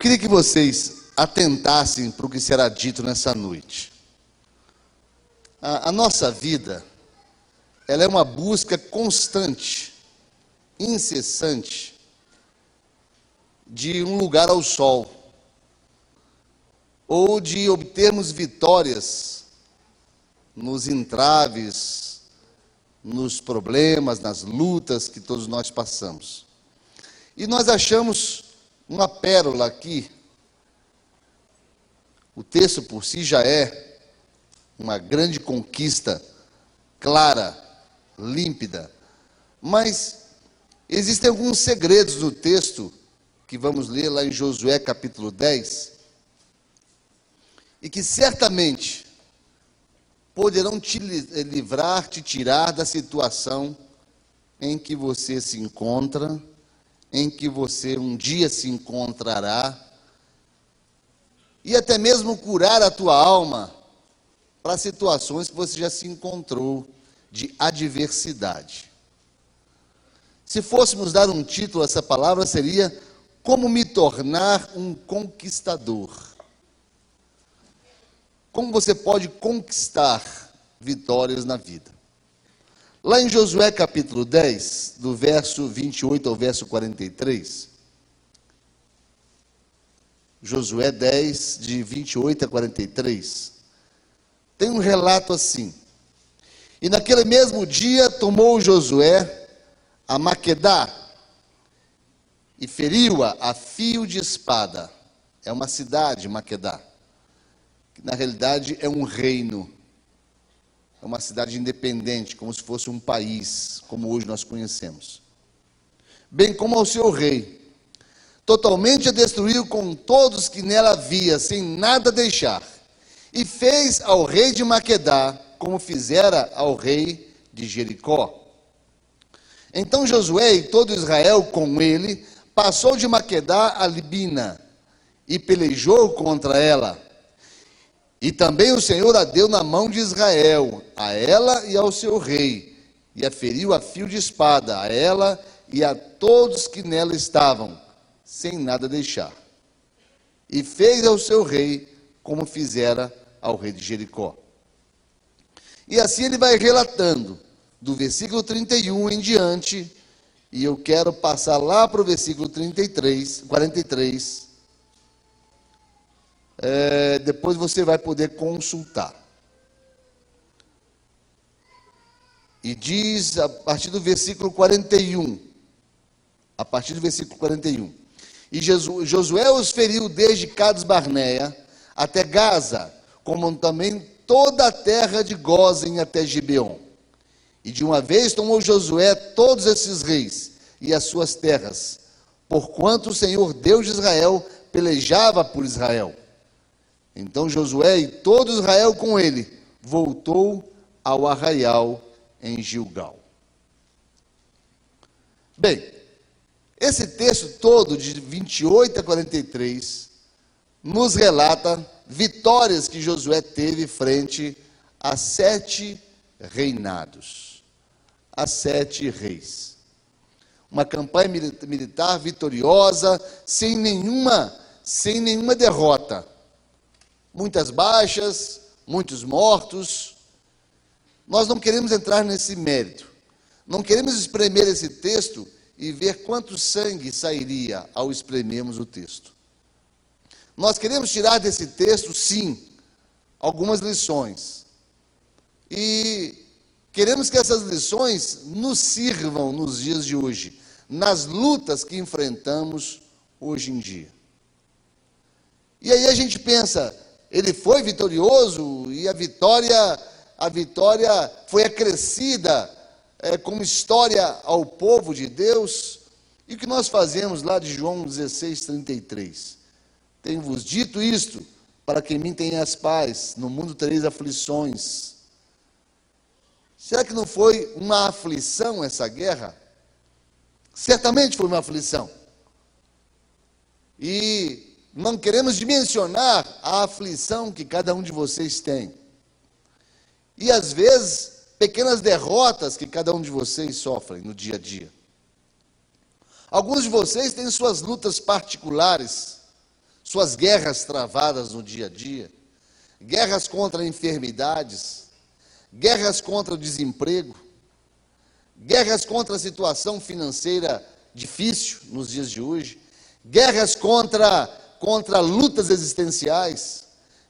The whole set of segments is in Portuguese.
queria que vocês atentassem para o que será dito nessa noite. A nossa vida, ela é uma busca constante, incessante, de um lugar ao sol, ou de obtermos vitórias nos entraves, nos problemas, nas lutas que todos nós passamos. E nós achamos uma pérola aqui. O texto por si já é uma grande conquista, clara, límpida, mas existem alguns segredos no texto que vamos ler lá em Josué capítulo 10, e que certamente poderão te livrar, te tirar da situação em que você se encontra, em que você um dia se encontrará, e até mesmo curar a tua alma para situações que você já se encontrou de adversidade. Se fôssemos dar um título a essa palavra, seria Como me tornar um conquistador. Como você pode conquistar vitórias na vida. Lá em Josué capítulo 10, do verso 28 ao verso 43, Josué 10, de 28 a 43, tem um relato assim: E naquele mesmo dia tomou Josué a Maquedá e feriu-a a fio de espada. É uma cidade, Maquedá, que na realidade é um reino, é uma cidade independente, como se fosse um país, como hoje nós conhecemos. Bem como ao seu rei, totalmente a destruiu com todos que nela havia, sem nada deixar, e fez ao rei de Maquedá, como fizera ao rei de Jericó. Então Josué e todo Israel com ele, passou de Maquedá a Libina, e pelejou contra ela. E também o Senhor a deu na mão de Israel, a ela e ao seu rei, e a feriu a fio de espada, a ela e a todos que nela estavam, sem nada deixar. E fez ao seu rei, como fizera ao rei de Jericó. E assim ele vai relatando, do versículo 31 em diante, e eu quero passar lá para o versículo 43, depois você vai poder consultar. E diz, a partir do versículo 41, e Josué os feriu desde Cades Barneia até Gaza, como também toda a terra de Gósen até Gibeon. E de uma vez tomou Josué todos esses reis e as suas terras, porquanto o Senhor Deus de Israel pelejava por Israel. Então Josué e todo Israel com ele voltou ao arraial em Gilgal. Bem, esse texto todo de 28 a 43 nos relata vitórias que Josué teve frente a 7 reinados, a 7 reis. Uma campanha militar vitoriosa, sem nenhuma derrota. Muitas baixas, muitos mortos. Nós não queremos entrar nesse mérito. Não queremos espremer esse texto e ver quanto sangue sairia ao espremermos o texto. Nós queremos tirar desse texto, sim, algumas lições. E queremos que essas lições nos sirvam nos dias de hoje, nas lutas que enfrentamos hoje em dia. E aí a gente pensa, ele foi vitorioso e a vitória foi acrescida como história ao povo de Deus. E o que nós fazemos lá de João 16:33? Tenho-vos dito isto, para que em mim tenhas paz, no mundo tereis aflições. Será que não foi uma aflição essa guerra? Certamente foi uma aflição. E não queremos dimensionar a aflição que cada um de vocês tem. E às vezes, pequenas derrotas que cada um de vocês sofrem no dia a dia. Alguns de vocês têm suas lutas particulares, suas guerras travadas no dia a dia, guerras contra enfermidades, guerras contra o desemprego, guerras contra a situação financeira difícil nos dias de hoje, guerras contra lutas existenciais,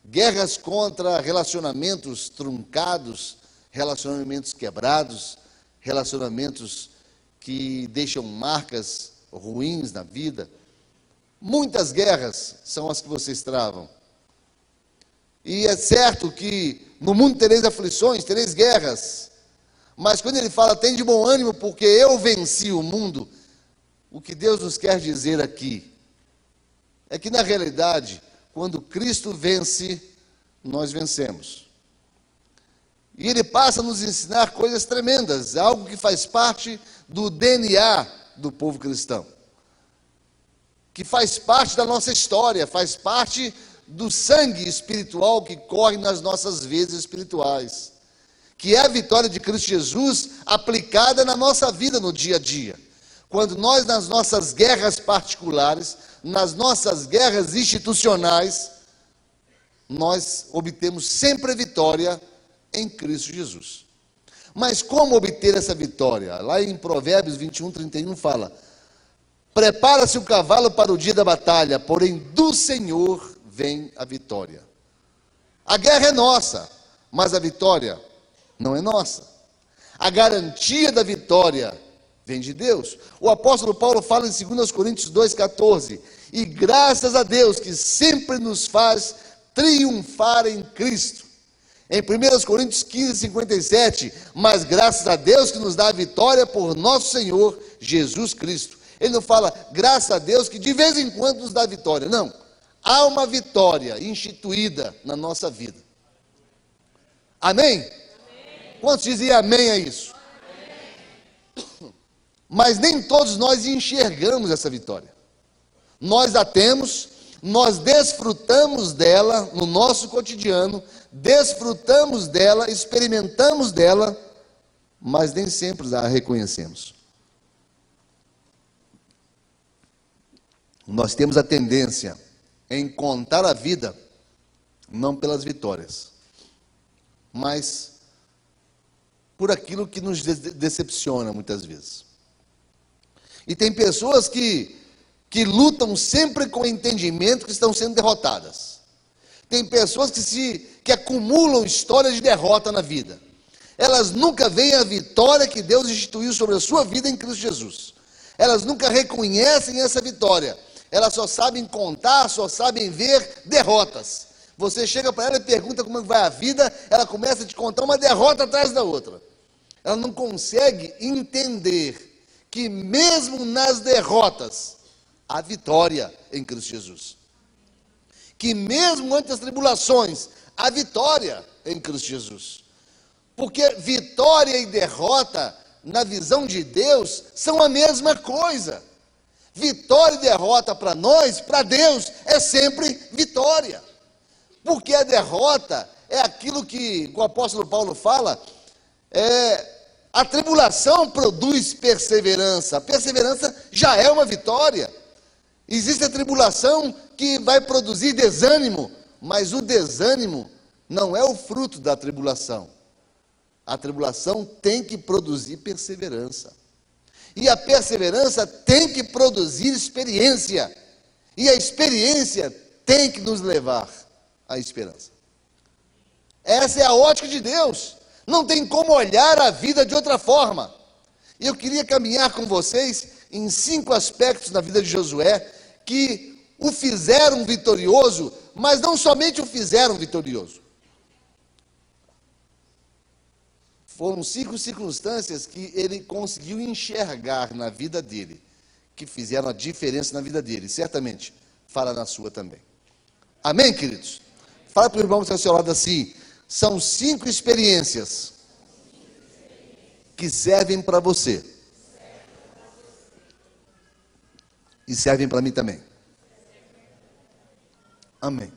guerras contra relacionamentos truncados, relacionamentos quebrados, relacionamentos que deixam marcas ruins na vida. Muitas guerras são as que vocês travam. E é certo que no mundo tereis aflições, tereis guerras. Mas quando ele fala, tem de bom ânimo, porque eu venci o mundo, o que Deus nos quer dizer aqui é que, na realidade, quando Cristo vence, nós vencemos. E ele passa a nos ensinar coisas tremendas, algo que faz parte do DNA do povo cristão, que faz parte da nossa história, faz parte do sangue espiritual que corre nas nossas veias espirituais, que é a vitória de Cristo Jesus aplicada na nossa vida no dia a dia. Quando nós, nas nossas guerras particulares, nas nossas guerras institucionais, nós obtemos sempre a vitória em Cristo Jesus. Mas como obter essa vitória? Lá em Provérbios 21:31 fala: prepara-se o cavalo para o dia da batalha, porém do Senhor vem a vitória. A guerra é nossa, mas a vitória não é nossa. A garantia da vitória vem de Deus. O apóstolo Paulo fala em 2 Coríntios 2,14: e graças a Deus que sempre nos faz triunfar em Cristo. Em 1 Coríntios 15:57, mas graças a Deus que nos dá a vitória por nosso Senhor Jesus Cristo. Ele não fala, graças a Deus que de vez em quando nos dá a vitória. Não, há uma vitória instituída na nossa vida. Amém? Amém. Quantos dizem amém a isso? Amém. Mas nem todos nós enxergamos essa vitória. Nós a temos, nós desfrutamos dela no nosso cotidiano, desfrutamos dela, experimentamos dela, mas nem sempre a reconhecemos. Nós temos a tendência em contar a vida, não pelas vitórias, mas por aquilo que nos decepciona muitas vezes. E tem pessoas que lutam sempre com o entendimento que estão sendo derrotadas. Tem pessoas que acumulam histórias de derrota na vida. Elas nunca veem a vitória que Deus instituiu sobre a sua vida em Cristo Jesus. Elas nunca reconhecem essa vitória. Elas só sabem contar, só sabem ver derrotas. Você chega para ela e pergunta como vai a vida, ela começa a te contar uma derrota atrás da outra. Ela não consegue entender que mesmo nas derrotas, há vitória em Cristo Jesus. Que mesmo ante as tribulações, há vitória em Cristo Jesus. Porque vitória e derrota, na visão de Deus, são a mesma coisa. Vitória e derrota para nós, para Deus, é sempre vitória. Porque a derrota é aquilo que o apóstolo Paulo fala, a tribulação produz perseverança. A perseverança já é uma vitória. Existe a tribulação que vai produzir desânimo, mas o desânimo não é o fruto da tribulação. A tribulação tem que produzir perseverança. E a perseverança tem que produzir experiência. E a experiência tem que nos levar à esperança. Essa é a ótica de Deus. Não tem como olhar a vida de outra forma. E eu queria caminhar com vocês em 5 aspectos na vida de Josué que o fizeram vitorioso, mas não somente o fizeram vitorioso. Foram 5 circunstâncias que ele conseguiu enxergar na vida dele, que fizeram a diferença na vida dele. Certamente, fala na sua também. Amém, queridos? Fala para o irmão que está ao seu lado assim, são 5 experiências que servem para você. E servem para mim também. Amém.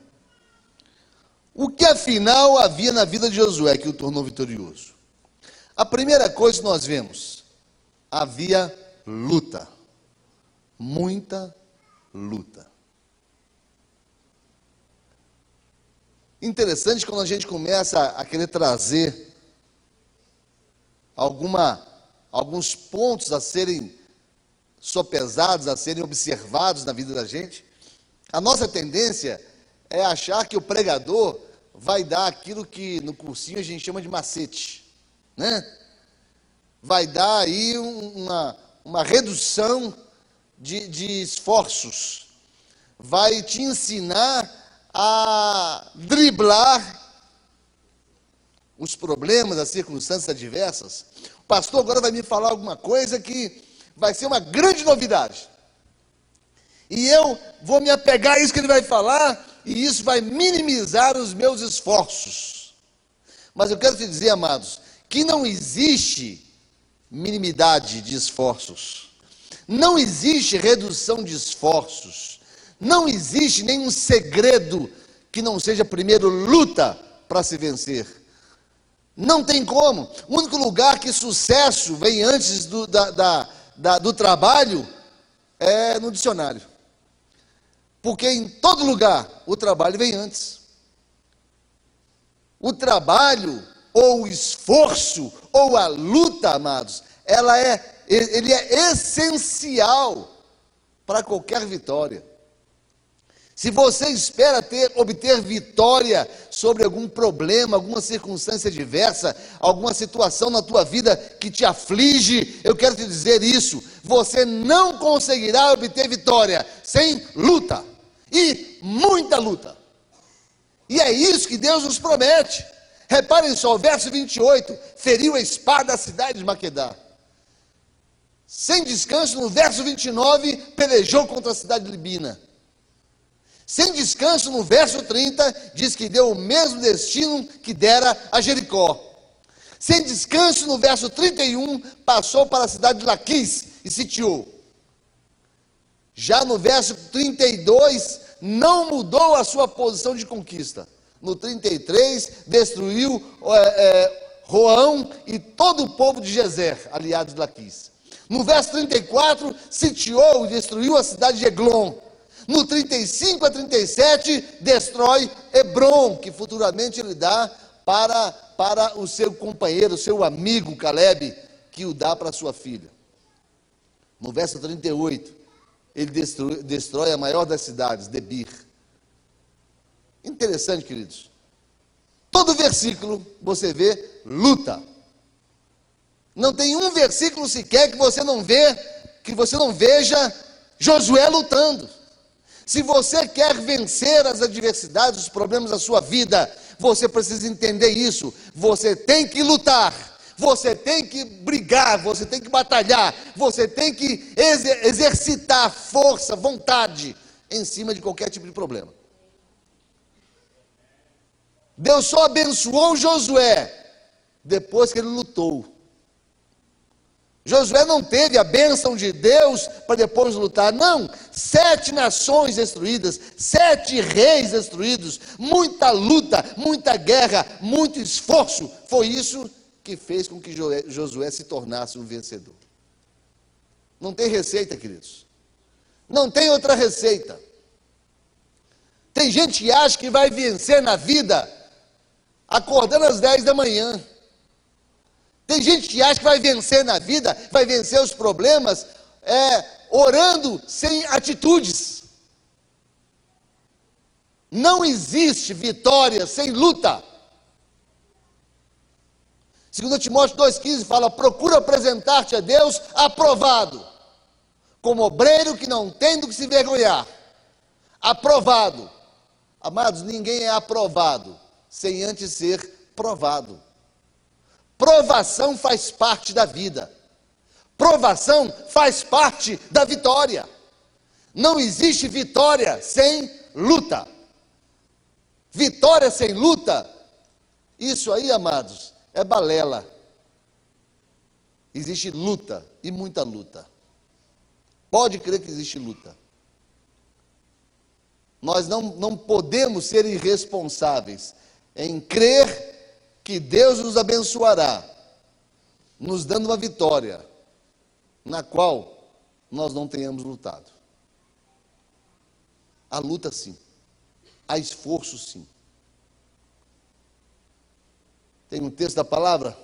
O que afinal havia na vida de Josué que o tornou vitorioso? A primeira coisa que nós vemos, havia luta. Muita luta. Interessante quando a gente começa a querer trazer alguns pontos a serem sopesados, a serem observados na vida da gente. A nossa tendência é achar que o pregador vai dar aquilo que no cursinho a gente chama de macete, né? Vai dar aí uma redução de esforços, vai te ensinar a driblar os problemas, as circunstâncias adversas. O pastor agora vai me falar alguma coisa que vai ser uma grande novidade. E eu vou me apegar a isso que ele vai falar, e isso vai minimizar os meus esforços. Mas eu quero te dizer, amados, que não existe minimidade de esforços. Não existe redução de esforços. Não existe nenhum segredo que não seja primeiro luta para se vencer. Não tem como. O único lugar que sucesso vem antes do trabalho é no dicionário. Porque em todo lugar o trabalho vem antes. O ou o esforço, ou a luta, amados, ele é essencial para qualquer vitória. Se você espera obter vitória sobre algum problema, alguma circunstância adversa, alguma situação na tua vida que te aflige, eu quero te dizer isso: você não conseguirá obter vitória sem luta, e muita luta. E é isso que Deus nos promete. Reparem só, o verso 28, feriu a espada a cidade de Maquedá. Sem descanso, no verso 29, pelejou contra a cidade de Libina. Sem descanso, no verso 30, diz que deu o mesmo destino que dera a Jericó. Sem descanso, no verso 31, passou para a cidade de Laquis e sitiou. Já no verso 32, não mudou a sua posição de conquista. No 33, destruiu Roão e todo o povo de Gezer, aliados de Laquis. No verso 34, sitiou e destruiu a cidade de Eglon. No 35 a 37, destrói Hebron, que futuramente ele dá para o seu companheiro, o seu amigo Caleb, que o dá para sua filha. No verso 38, ele destrói a maior das cidades, Debir. Interessante, queridos. Todo versículo você vê luta. Não tem um versículo sequer que você não veja Josué lutando. Se você quer vencer as adversidades, os problemas da sua vida, você precisa entender isso. Você tem que lutar, você tem que brigar, você tem que batalhar, você tem que exercitar força, vontade, em cima de qualquer tipo de problema. Deus só abençoou Josué depois que ele lutou. Josué não teve a bênção de Deus para depois lutar, não. 7 nações destruídas, 7 reis destruídos, muita luta, muita guerra, muito esforço. Foi isso que fez com que Josué se tornasse um vencedor. Não tem receita, queridos. Não tem outra receita. Tem gente que acha que vai vencer na vida acordando às 10 da manhã. Tem gente que acha que vai vencer na vida, vai vencer os problemas, orando sem atitudes. Não existe vitória sem luta. 2 Timóteo 2,15 fala: procura apresentar-te a Deus aprovado, como obreiro que não tem do que se vergonhar. Aprovado. Amados, ninguém é aprovado sem antes ser provado. Provação faz parte da vida. Provação faz parte da vitória. Não existe vitória sem luta. Vitória sem luta, isso aí, amados, é balela. Existe luta e muita luta. Pode crer que existe luta. Nós não podemos ser irresponsáveis em crer que Deus nos abençoará, nos dando uma vitória, na qual nós não tenhamos lutado. Há luta sim, há esforço sim, Tem um texto da palavra,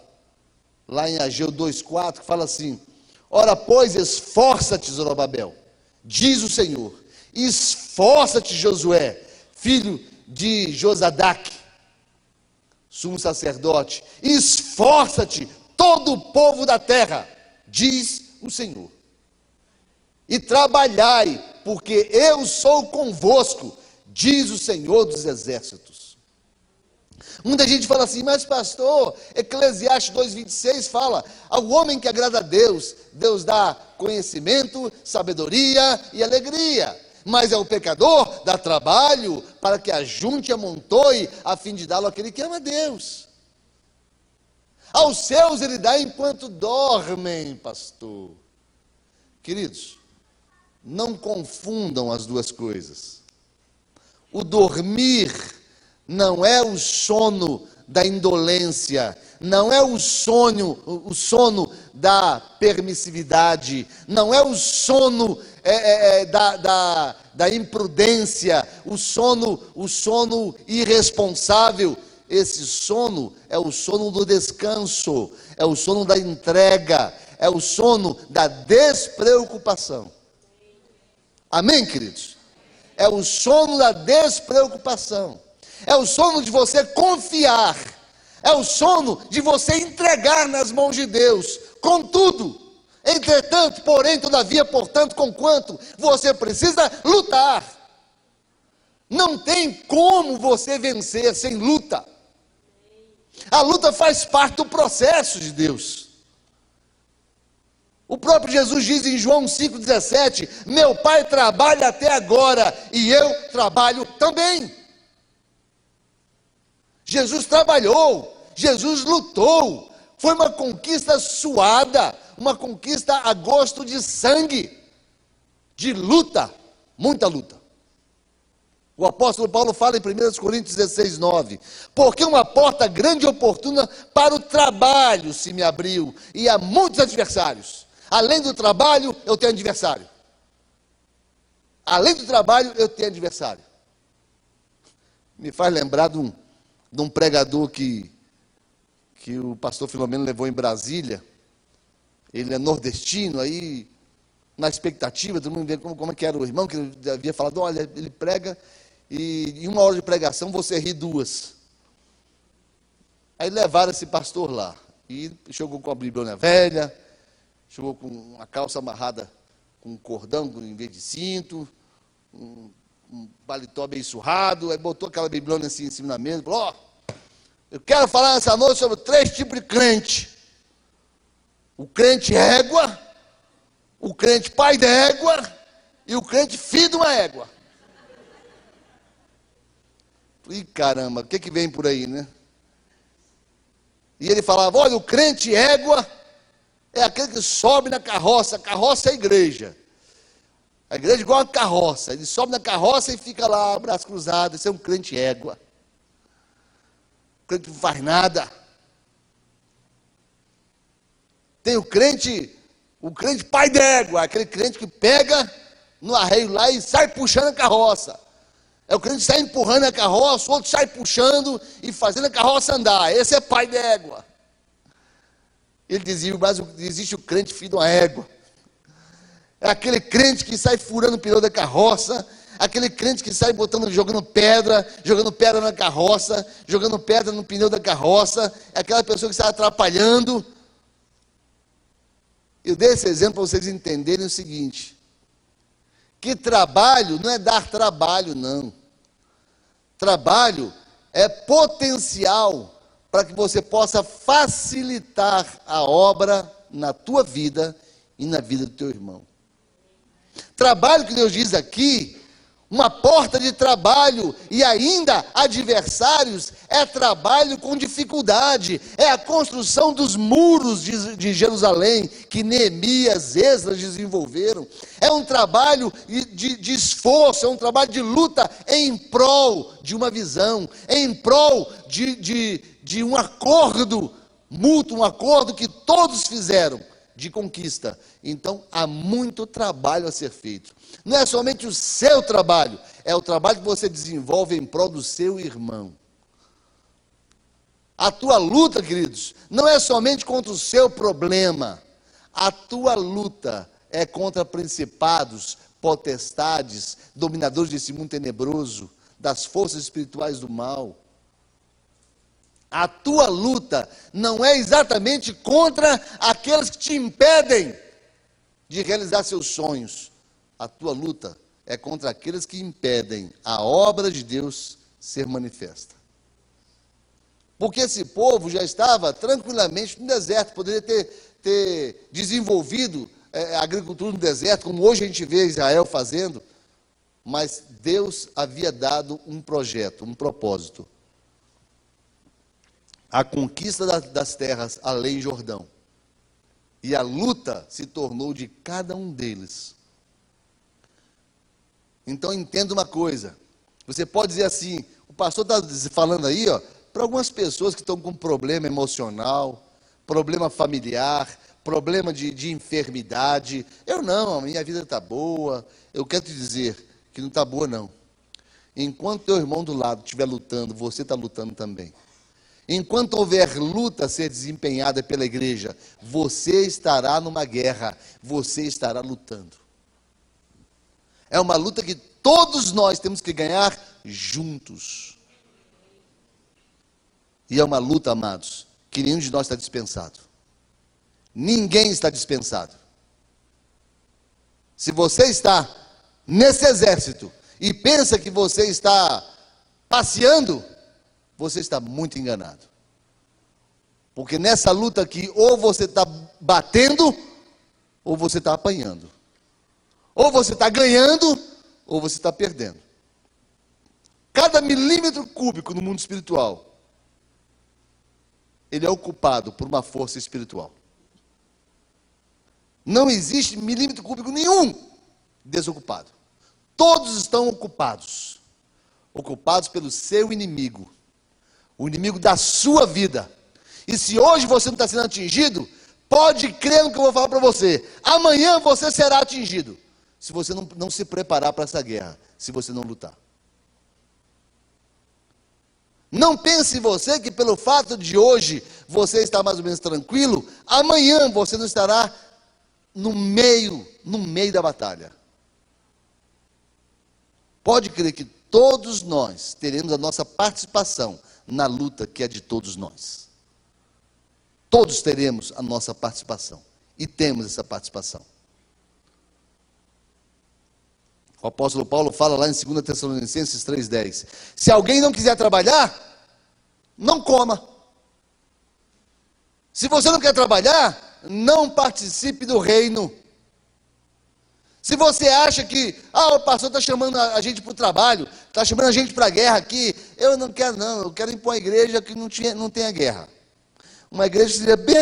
lá em Ageu 2,4, que fala assim: ora, pois, esforça-te, Zorobabel, diz o Senhor, esforça-te, Josué, filho de Josadaque, sumo sacerdote, esforça-te, todo o povo da terra, diz o Senhor, e trabalhai, porque eu sou convosco, diz o Senhor dos exércitos. Muita gente fala assim: mas pastor, Eclesiastes 2,26 fala: ao homem que agrada a Deus, Deus dá conhecimento, sabedoria e alegria, mas ao pecador dá trabalho, para que ajunte e amontoe, a fim de dá-lo àquele que ama a Deus. Aos seus ele dá enquanto dormem, pastor. Queridos, não confundam as duas coisas. O dormir não é o sono da indolência, não é o sono da permissividade, não é o sono da imprudência, o sono irresponsável. Esse sono é o sono do descanso, é o sono da entrega, é o sono da despreocupação. Amém, queridos? É o sono da despreocupação, é o sono de você confiar, é o sono de você entregar nas mãos de Deus, contudo, entretanto, porém, todavia, portanto, conquanto, você precisa lutar. Não tem como você vencer sem luta. A luta faz parte do processo de Deus. O próprio Jesus diz em João 5,17: meu Pai trabalha até agora e eu trabalho também. Jesus trabalhou, Jesus lutou, foi uma conquista suada, uma conquista a gosto de sangue, de luta, muita luta. O apóstolo Paulo fala em 1 Coríntios 16,9: porque uma porta grande e oportuna para o trabalho se me abriu, e há muitos adversários. Além do trabalho, eu tenho adversário. Além do trabalho, eu tenho adversário. Me faz lembrar de um pregador que o pastor Filomeno levou em Brasília. Ele é nordestino, aí, na expectativa, todo mundo vê como é que era o irmão, que ele havia falado: olha, ele prega, e em uma hora de pregação você ri duas. Aí levaram esse pastor lá, e chegou com a Bíblia velha, chegou com uma calça amarrada com um cordão em vez de cinto, um paletó bem surrado, aí botou aquela bibliona assim em cima da mesa, falou: eu quero falar nessa noite sobre 3 tipos de crente: o crente égua, o crente pai d'égua e o crente filho de uma égua. E caramba, o que vem por aí, né? E ele falava: olha, o crente égua é aquele que sobe na carroça. A carroça é a igreja. A igreja é igual uma carroça. Ele sobe na carroça e fica lá, braço cruzado. Esse é um crente égua. O crente não faz nada. Tem o crente pai d'égua, aquele crente que pega no arreio lá e sai puxando a carroça. É o crente que sai empurrando a carroça, o outro sai puxando e fazendo a carroça andar. Esse é pai d'égua. Ele dizia: mas existe o crente filho de uma égua. É aquele crente que sai furando o pneu da carroça, aquele crente que sai jogando pedra na carroça, jogando pedra no pneu da carroça, é aquela pessoa que sai atrapalhando. Eu dei esse exemplo para vocês entenderem o seguinte: que trabalho não é dar trabalho, não. Trabalho é potencial para que você possa facilitar a obra na tua vida e na vida do teu irmão. Trabalho que Deus diz aqui, uma porta de trabalho e ainda adversários, é trabalho com dificuldade, é a construção dos muros de Jerusalém, que Neemias, Esdras desenvolveram, é um trabalho de esforço, é um trabalho de luta em prol de uma visão, em prol de um acordo mútuo, um acordo que todos fizeram, de conquista. Então há muito trabalho a ser feito. Não é somente o seu trabalho, é o trabalho que você desenvolve em prol do seu irmão. A tua luta, queridos, não é somente contra o seu problema. A tua luta é contra principados, potestades, dominadores desse mundo tenebroso, das forças espirituais do mal. A tua luta não é exatamente contra aqueles que te impedem de realizar seus sonhos. A tua luta é contra aqueles que impedem a obra de Deus ser manifesta. Porque esse povo já estava tranquilamente no deserto, poderia ter desenvolvido a agricultura no deserto, como hoje a gente vê Israel fazendo, mas Deus havia dado um projeto, um propósito. A conquista das terras além Jordão. E a luta se tornou de cada um deles. Então entenda uma coisa, você pode dizer assim, o pastor está falando aí, para algumas pessoas que estão com problema emocional, problema familiar, problema de enfermidade. Eu não, a minha vida está boa. Eu quero te dizer que não está boa não. Enquanto teu irmão do lado estiver lutando, você está lutando também. Enquanto houver luta a ser desempenhada pela igreja, você estará numa guerra, você estará lutando. É uma luta que todos nós temos que ganhar juntos. E é uma luta, amados, que nenhum de nós está dispensado. Ninguém está dispensado. Se você está nesse exército e pensa que você está passeando, você está muito enganado. Porque nessa luta aqui, ou você está batendo, ou você está apanhando. Ou você está ganhando, ou você está perdendo. Cada milímetro cúbico no mundo espiritual, ele é ocupado por uma força espiritual. Não existe milímetro cúbico nenhum desocupado. Todos estão ocupados. Ocupados pelo seu inimigo. O inimigo da sua vida. E se hoje você não está sendo atingido, pode crer no que eu vou falar para você. Amanhã você será atingido. Se você não se preparar para essa guerra. Se você não lutar. Não pense você que pelo fato de hoje você estar mais ou menos tranquilo, amanhã você não estará no meio da batalha. Pode crer que todos nós teremos a nossa participação na luta que é de todos nós. Todos teremos a nossa participação. E temos essa participação. O apóstolo Paulo fala lá em 2 Tessalonicenses 3,10. Se alguém não quiser trabalhar, não coma. Se você não quer trabalhar, não participe do reino. Se você acha que, o pastor está chamando a gente para o trabalho, está chamando a gente para a guerra aqui, eu não quero não, eu quero ir para uma igreja que não tenha guerra. Uma igreja que seja bem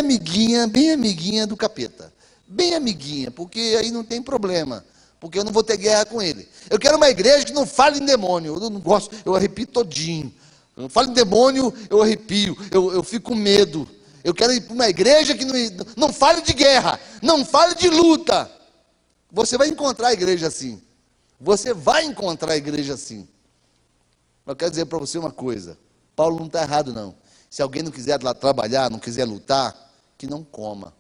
amiguinha do capeta. Bem amiguinha, porque aí não tem problema. Porque eu não vou ter guerra com ele. Eu quero uma igreja que não fale em demônio. Eu não gosto, eu arrepio todinho. Eu falo em demônio, eu arrepio. Eu fico com medo. Eu quero ir para uma igreja que não fale de guerra. Não fale de luta. Você vai encontrar a igreja assim. Você vai encontrar a igreja assim. Eu quero dizer para você uma coisa. Paulo não está errado não. Se alguém não quiser lá trabalhar, não quiser lutar, que não coma.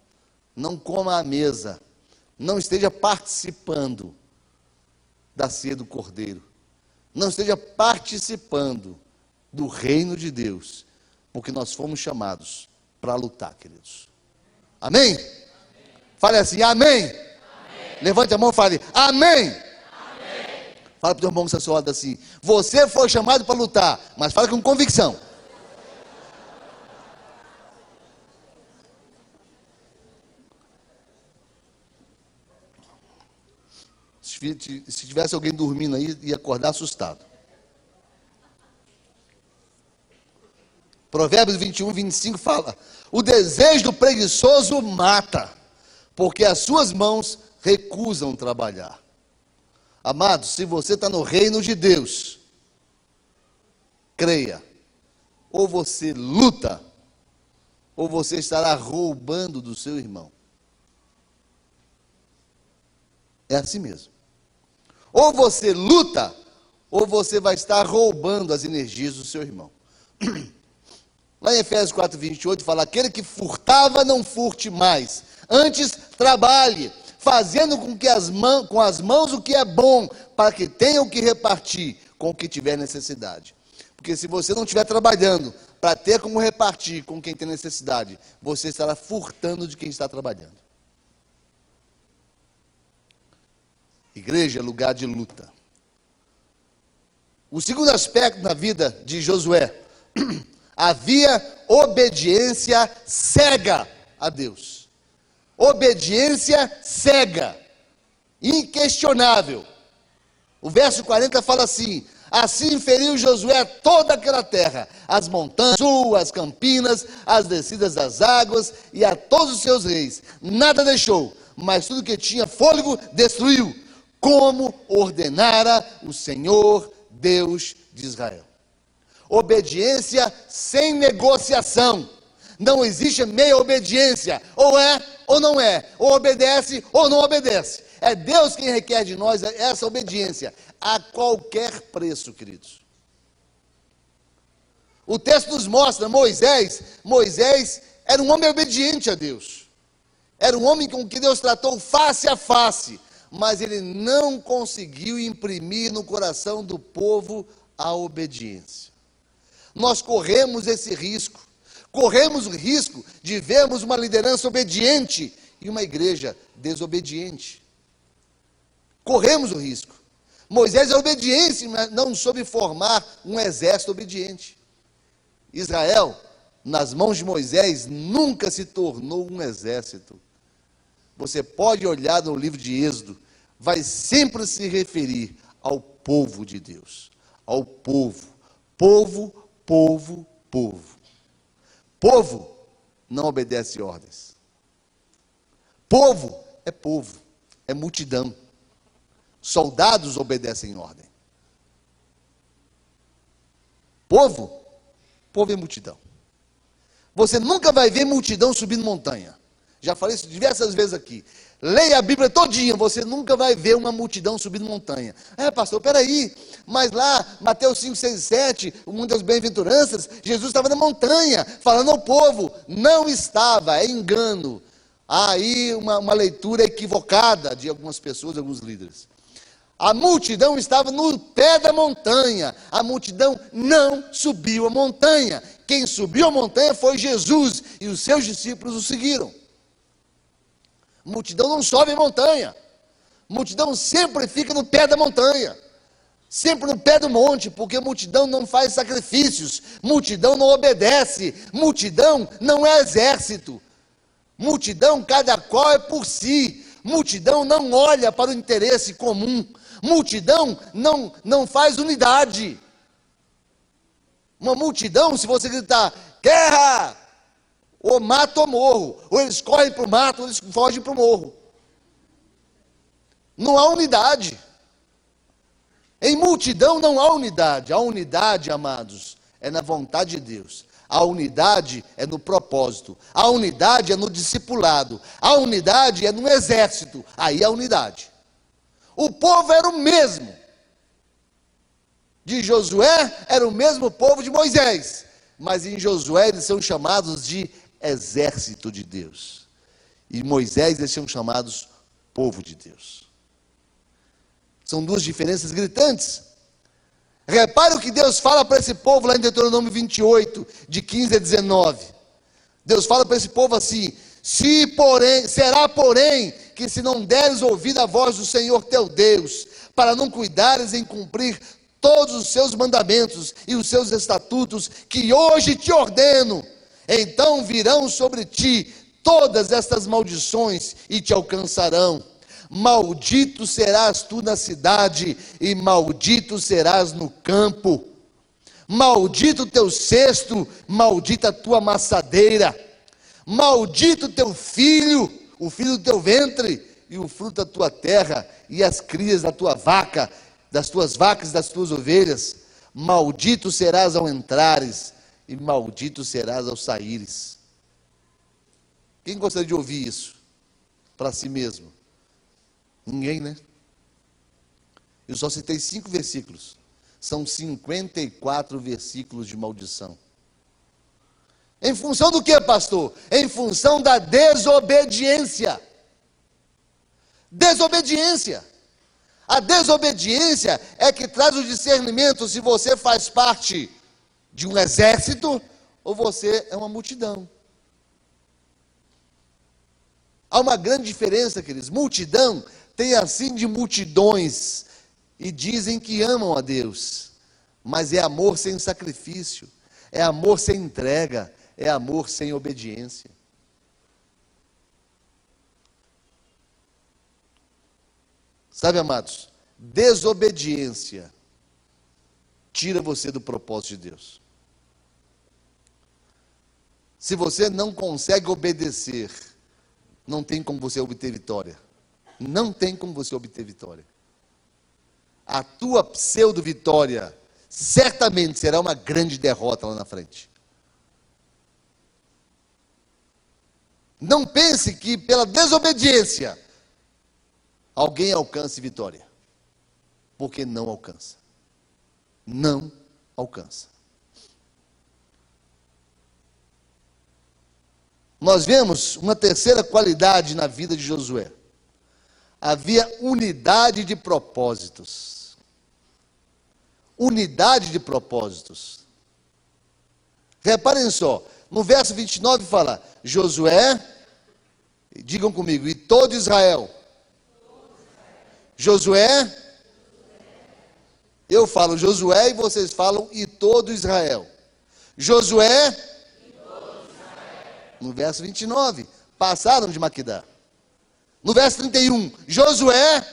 Não coma à mesa. Não esteja participando da ceia do Cordeiro. Não esteja participando do reino de Deus. Porque nós fomos chamados para lutar, queridos. Amém? Amém. Fale assim, amém. Amém. Levante a mão e fale, amém. Amém. Fala para o teu irmão que está ao seu lado assim, você foi chamado para lutar, mas fala com convicção. Se tivesse alguém dormindo aí, ia acordar assustado. Provérbios 21:25 fala, o desejo do preguiçoso mata, porque as suas mãos recusam trabalhar. Amados, se você está no reino de Deus, creia, ou você luta, ou você estará roubando do seu irmão. É assim mesmo. Ou você luta, ou você vai estar roubando as energias do seu irmão. Lá em Efésios 4:28 fala: aquele que furtava, não furte mais, antes trabalhe, fazendo com as mãos o que é bom, para que tenha o que repartir com o que tiver necessidade. Porque se você não estiver trabalhando para ter como repartir com quem tem necessidade, você estará furtando de quem está trabalhando. Igreja é lugar de luta. O segundo aspecto na vida de Josué, havia obediência cega a Deus. Obediência cega, inquestionável. O verso 40 fala assim: assim feriu Josué toda aquela terra, as montanhas, as campinas, as descidas das águas, e a todos os seus reis. Nada deixou, mas tudo que tinha fôlego destruiu, como ordenara o Senhor Deus de Israel. Obediência sem negociação. Não existe meia obediência. Ou é ou não é. Ou obedece ou não obedece. É Deus quem requer de nós essa obediência, a qualquer preço, queridos. O texto nos mostra Moisés era um homem obediente a Deus. Era um homem com que Deus tratou face a face, mas ele não conseguiu imprimir no coração do povo a obediência. Nós corremos esse risco. Corremos o risco de vermos uma liderança obediente e uma igreja desobediente. Corremos o risco. Moisés é obediente, mas não soube formar um exército obediente. Israel, nas mãos de Moisés, nunca se tornou um exército. Você pode olhar no livro de Êxodo, vai sempre se referir ao povo de Deus. Ao povo. Povo, povo, povo. Povo não obedece ordens. Povo, é multidão. Soldados obedecem ordem. Povo é multidão. Você nunca vai ver multidão subindo montanha. Já falei isso diversas vezes aqui. Leia a Bíblia todinha, você nunca vai ver uma multidão subindo montanha. Pastor, peraí, mas lá, Mateus 5, 6 e 7, o mundo das bem-aventuranças, Jesus estava na montanha, falando ao povo. Não estava, é engano. Há aí uma leitura equivocada de algumas pessoas, de alguns líderes. A multidão estava no pé da montanha, a multidão não subiu a montanha. Quem subiu a montanha foi Jesus, e os seus discípulos o seguiram. Multidão não sobe a montanha. Multidão sempre fica no pé da montanha. Sempre no pé do monte, porque multidão não faz sacrifícios. Multidão não obedece. Multidão não é exército. Multidão, cada qual é por si. Multidão não olha para o interesse comum. Multidão não faz unidade. Uma multidão, se você gritar, guerra! Ou mato ou morro. Ou eles correm para o mato, ou eles fogem para o morro. Não há unidade. Em multidão não há unidade. A unidade, amados, é na vontade de Deus. A unidade é no propósito. A unidade é no discipulado. A unidade é no exército. Aí a unidade. O povo era o mesmo. De Josué era o mesmo povo de Moisés. Mas em Josué eles são chamados de exército de Deus. E Moisés eles são chamados povo de Deus. São duas diferenças gritantes. Repare o que Deus fala para esse povo lá em Deuteronômio 28, de 15 a 19. Deus fala para esse povo assim: será porém que se não deres ouvido à voz do Senhor teu Deus, para não cuidares em cumprir todos os seus mandamentos e os seus estatutos que hoje te ordeno, então virão sobre ti todas estas maldições e te alcançarão. Maldito serás tu na cidade, e maldito serás no campo. Maldito teu cesto, maldita a tua amassadeira. Maldito teu filho, o filho do teu ventre, e o fruto da tua terra, e as crias da tua vaca, das tuas vacas e das tuas ovelhas. Maldito serás ao entrares, e maldito serás ao saíres. Quem gostaria de ouvir isso para si mesmo? Ninguém, né? Eu só citei 5 versículos. São 54 versículos de maldição. Em função do que, pastor? Em função da desobediência. Desobediência. A desobediência é que traz o discernimento se você faz parte de um exército ou você é uma multidão. Há uma grande diferença, queridos. Multidão tem assim de multidões e dizem que amam a Deus, mas é amor sem sacrifício, é amor sem entrega, é amor sem obediência. Sabe, amados, desobediência tira você do propósito de Deus. Se você não consegue obedecer, não tem como você obter vitória. Não tem como você obter vitória. A tua pseudo-vitória certamente será uma grande derrota lá na frente. Não pense que pela desobediência alguém alcance vitória. Porque não alcança. Não alcança. Nós vemos uma terceira qualidade na vida de Josué. Havia unidade de propósitos. Unidade de propósitos. Reparem só, no verso 29 fala, Josué, digam comigo, e todo Israel. Josué, eu falo Josué e vocês falam e todo Israel. Josué, no verso 29, passaram de Maquedá. No verso 31, Josué,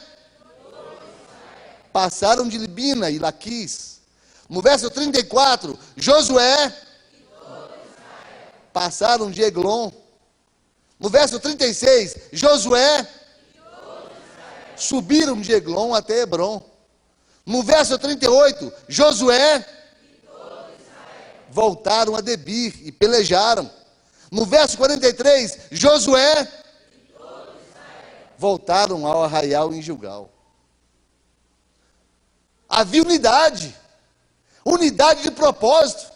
passaram de Libina e Laquis. No verso 34, Josué, passaram de Eglon. No verso 36, Josué, subiram de Eglon até Hebron. No verso 38, Josué, voltaram a Debir e pelejaram. No verso 43, Josué, voltaram ao arraial em Gilgal. Havia unidade, unidade de propósito.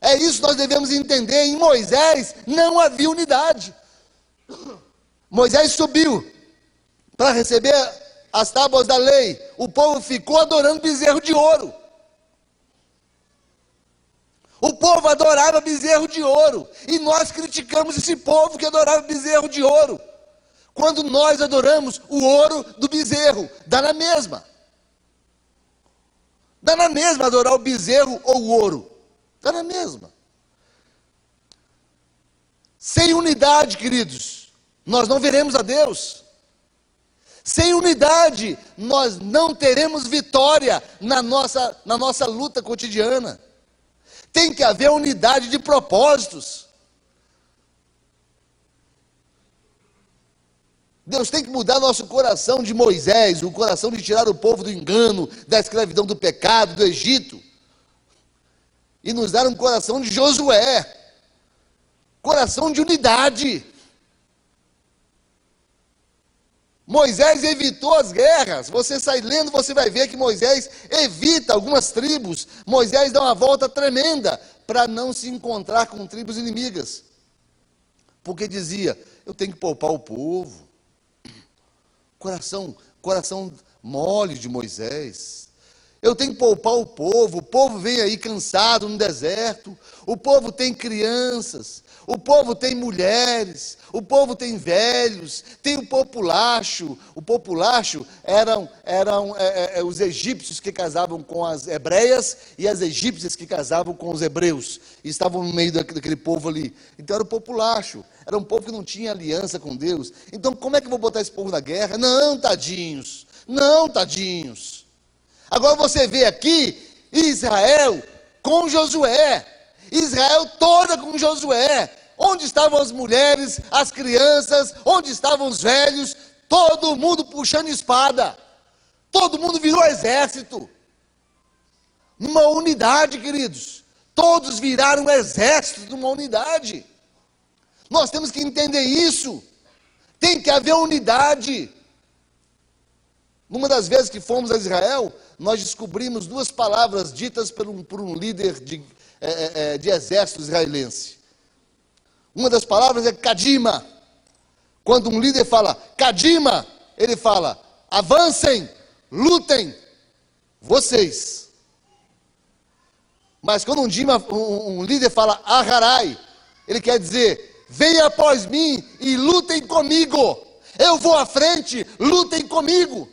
É isso que nós devemos entender. Em Moisés não havia unidade. Moisés subiu para receber as tábuas da lei. O povo ficou adorando bezerro de ouro. O povo adorava bezerro de ouro. E nós criticamos esse povo que adorava bezerro de ouro. Quando nós adoramos o ouro do bezerro, dá na mesma. Dá na mesma adorar o bezerro ou o ouro. Dá na mesma. Sem unidade, queridos, nós não veremos a Deus. Sem unidade, nós não teremos vitória na nossa luta cotidiana. Tem que haver unidade de propósitos. Deus tem que mudar nosso coração de Moisés, o coração de tirar o povo do engano, da escravidão, do pecado, do Egito, e nos dar um coração de Josué, coração de unidade. Moisés evitou as guerras. Você sai lendo, você vai ver que Moisés evita algumas tribos. Moisés dá uma volta tremenda para não se encontrar com tribos inimigas, porque dizia, eu tenho que poupar o povo. Coração mole de Moisés. Eu tenho que poupar o povo vem aí cansado no deserto, o povo tem crianças, o povo tem mulheres, o povo tem velhos, tem o populacho eram os egípcios que casavam com as hebreias e as egípcias que casavam com os hebreus, e estavam no meio daquele povo ali. Então era o populacho, era um povo que não tinha aliança com Deus. Então como é que eu vou botar esse povo na guerra? Não, tadinhos. Agora você vê aqui Israel com Josué, Israel toda com Josué. Onde estavam as mulheres, as crianças, onde estavam os velhos? Todo mundo puxando espada, todo mundo virou exército, numa unidade, queridos. Todos viraram exército numa unidade. Nós temos que entender isso. Tem que haver unidade. Numa das vezes que fomos a Israel, nós descobrimos duas palavras ditas por um líder de exército israelense. Uma das palavras é kadima. Quando um líder fala kadima, ele fala: avancem, lutem, vocês. Mas quando um líder fala aharai, ele quer dizer: venha após mim e lutem comigo. Eu vou à frente, lutem comigo.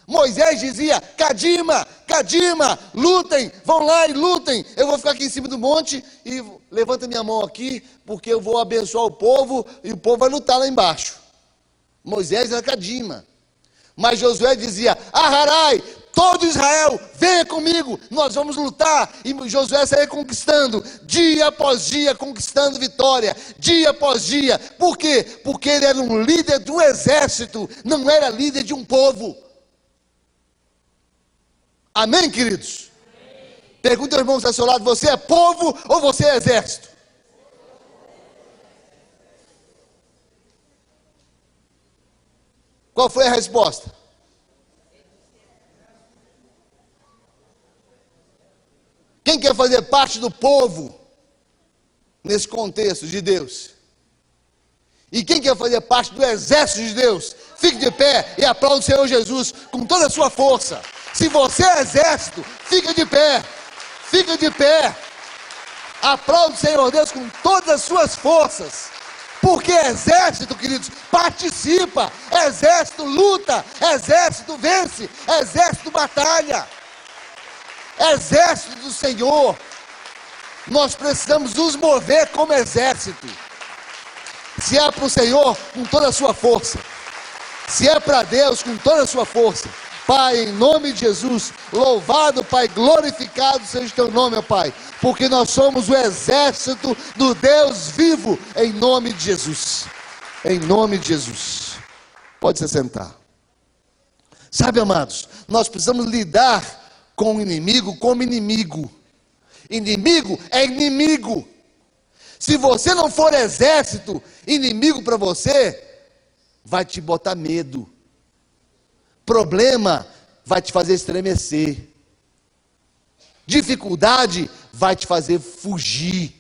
Moisés dizia: kadima, kadima, lutem, vão lá e lutem. Eu vou ficar aqui em cima do monte e levanta minha mão aqui, porque eu vou abençoar o povo e o povo vai lutar lá embaixo. Moisés era kadima. Mas Josué dizia: aharai, todo Israel, venha comigo, nós vamos lutar. E Josué saía conquistando, dia após dia, conquistando vitória, dia após dia. Por quê? Porque ele era um líder do exército, não era líder de um povo. Amém, queridos? Amém. Pergunta ao irmão que está ao seu lado: você é povo ou você é exército? Qual foi a resposta? Quem quer fazer parte do povo nesse contexto de Deus? E quem quer fazer parte do exército de Deus? Fique de pé e aplaude o Senhor Jesus com toda a sua força. Se você é exército, fica de pé. Fica de pé. Aplaude o Senhor Deus com todas as suas forças. Porque exército, queridos, participa. Exército luta. Exército vence. Exército batalha. Exército do Senhor. Nós precisamos nos mover como exército. Se é para o Senhor, com toda a sua força. Se é para Deus, com toda a sua força. Pai, em nome de Jesus, louvado, Pai, glorificado seja o teu nome, ó Pai, porque nós somos o exército do Deus vivo, em nome de Jesus. Em nome de Jesus. Pode se sentar. Sabe, amados, nós precisamos lidar com o inimigo como inimigo. Inimigo é inimigo. Se você não for exército, inimigo para você, vai te botar medo. Problema vai te fazer estremecer. Dificuldade vai te fazer fugir.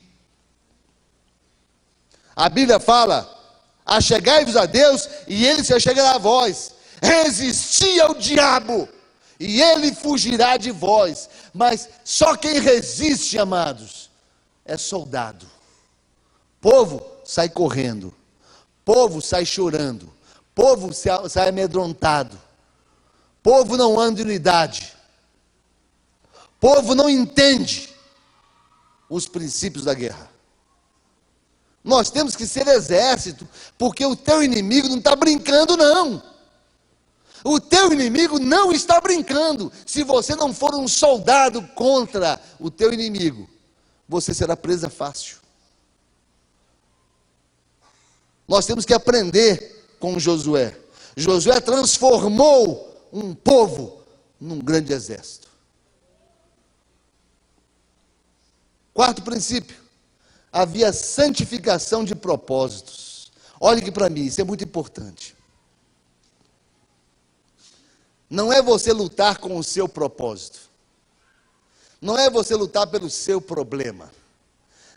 A Bíblia fala: achegai-vos a Deus e Ele se achegará a vós. Resisti ao diabo e ele fugirá de vós. Mas só quem resiste, amados, é soldado. Povo sai correndo, povo sai chorando, povo sai amedrontado, povo não anda em unidade, povo não entende os princípios da guerra. Nós temos que ser exército, porque o teu inimigo não está brincando, não. O teu inimigo não está brincando. Se você não for um soldado contra o teu inimigo, você será presa fácil. Nós temos que aprender com Josué. Josué transformou um povo num grande exército. Quarto princípio: havia santificação de propósitos. Olhe aqui para mim, isso é muito importante. Não é você lutar com o seu propósito. Não é você lutar pelo seu problema.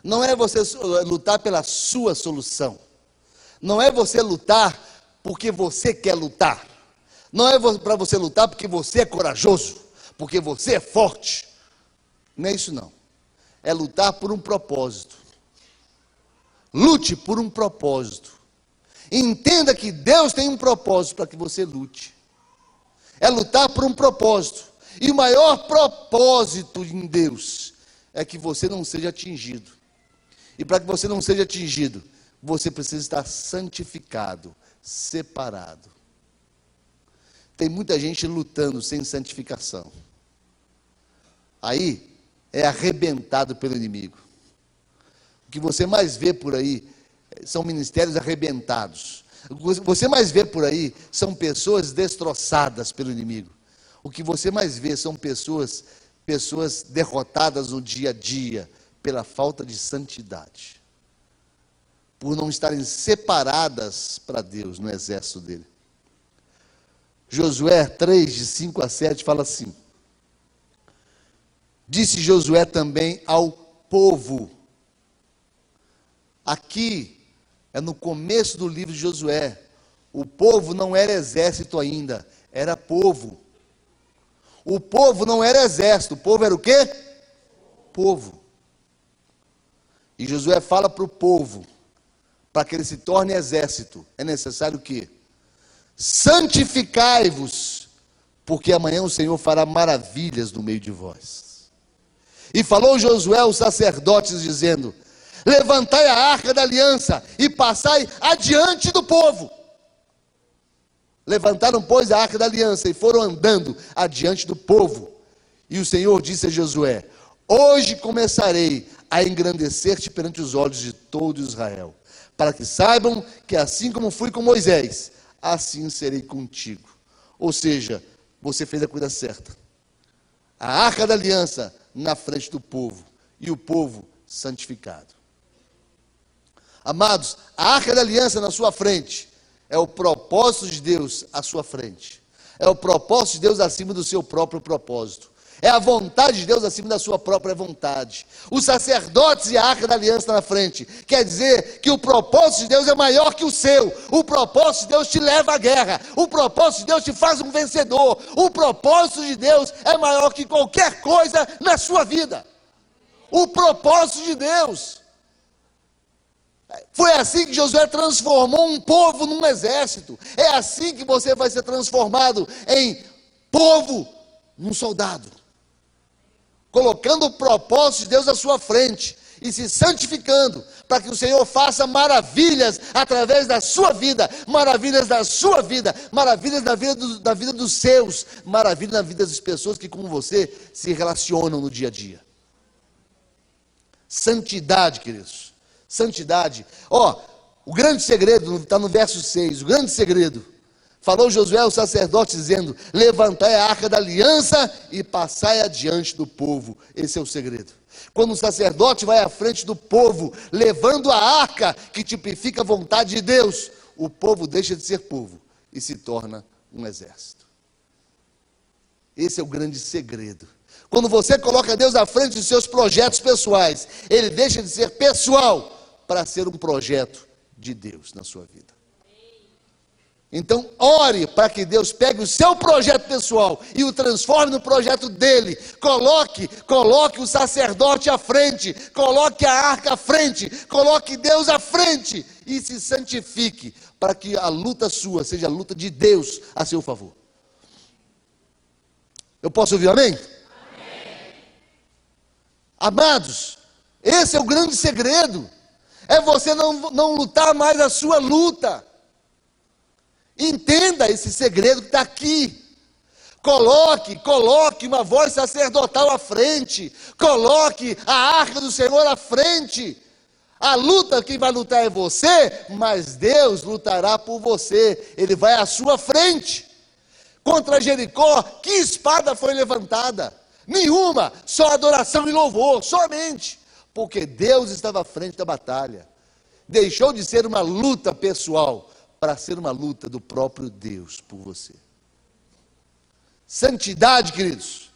Não é você lutar pela sua solução. Não é você lutar porque você quer lutar. Não é para você lutar porque você é corajoso, porque você é forte. Não é isso não. É lutar por um propósito. Lute por um propósito. Entenda que Deus tem um propósito para que você lute. É lutar por um propósito. E o maior propósito em Deus é que você não seja atingido. E para que você não seja atingido, você precisa estar santificado, separado. Tem muita gente lutando sem santificação. Aí é arrebentado pelo inimigo. O que você mais vê por aí são ministérios arrebentados. O que você mais vê por aí são pessoas destroçadas pelo inimigo. O que você mais vê são pessoas derrotadas no dia a dia pela falta de santidade, por não estarem separadas para Deus no exército dele. Josué 3, de 5 a 7 fala assim: disse Josué também ao povo. Aqui é no começo do livro de Josué. O povo não era exército ainda, era povo. O povo não era exército, o povo era o quê? Povo. E Josué fala para o povo, para que ele se torne exército, é necessário o quê? Santificai-vos, porque amanhã o Senhor fará maravilhas no meio de vós. E falou Josué aos sacerdotes, dizendo: levantai a arca da aliança e passai adiante do povo. Levantaram, pois, a arca da aliança e foram andando adiante do povo. E o Senhor disse a Josué: hoje começarei a engrandecer-te perante os olhos de todo Israel, para que saibam que assim como fui com Moisés, assim serei contigo. Ou seja, você fez a coisa certa. A arca da aliança na frente do povo, e o povo santificado. Amados, a arca da aliança na sua frente é o propósito de Deus à sua frente. É o propósito de Deus acima do seu próprio propósito. É a vontade de Deus acima da sua própria vontade. Os sacerdotes e a arca da aliança na frente. Quer dizer que o propósito de Deus é maior que o seu. O propósito de Deus te leva à guerra. O propósito de Deus te faz um vencedor. O propósito de Deus é maior que qualquer coisa na sua vida. O propósito de Deus. Foi assim que Josué transformou um povo num exército. É assim que você vai ser transformado em povo num soldado. Colocando o propósito de Deus à sua frente e se santificando, para que o Senhor faça maravilhas através da sua vida, maravilhas da sua vida, maravilhas da vida dos seus, maravilhas na vida das pessoas que com você se relacionam no dia a dia. Santidade, queridos. Santidade. O grande segredo está no verso 6, o grande segredo. Falou Josué ao sacerdote dizendo: levantai a arca da aliança e passai adiante do povo. Esse é o segredo. Quando o sacerdote vai à frente do povo, levando a arca que tipifica a vontade de Deus, o povo deixa de ser povo e se torna um exército. Esse é o grande segredo. Quando você coloca Deus à frente dos seus projetos pessoais, ele deixa de ser pessoal para ser um projeto de Deus na sua vida. Então, ore para que Deus pegue o seu projeto pessoal e o transforme no projeto dele. Coloque o sacerdote à frente, coloque a arca à frente, coloque Deus à frente e se santifique, para que a luta sua seja a luta de Deus a seu favor. Eu posso ouvir amém? Amém. Amados, esse é o grande segredo. É você não lutar mais a sua luta. Entenda esse segredo que está aqui. Coloque uma voz sacerdotal à frente. Coloque a arca do Senhor à frente. A luta, quem vai lutar é você, mas Deus lutará por você. Ele vai à sua frente. Contra Jericó, que espada foi levantada? Nenhuma, só adoração e louvor, somente. Porque Deus estava à frente da batalha. Deixou de ser uma luta pessoal para ser uma luta do próprio Deus por você. Santidade, queridos.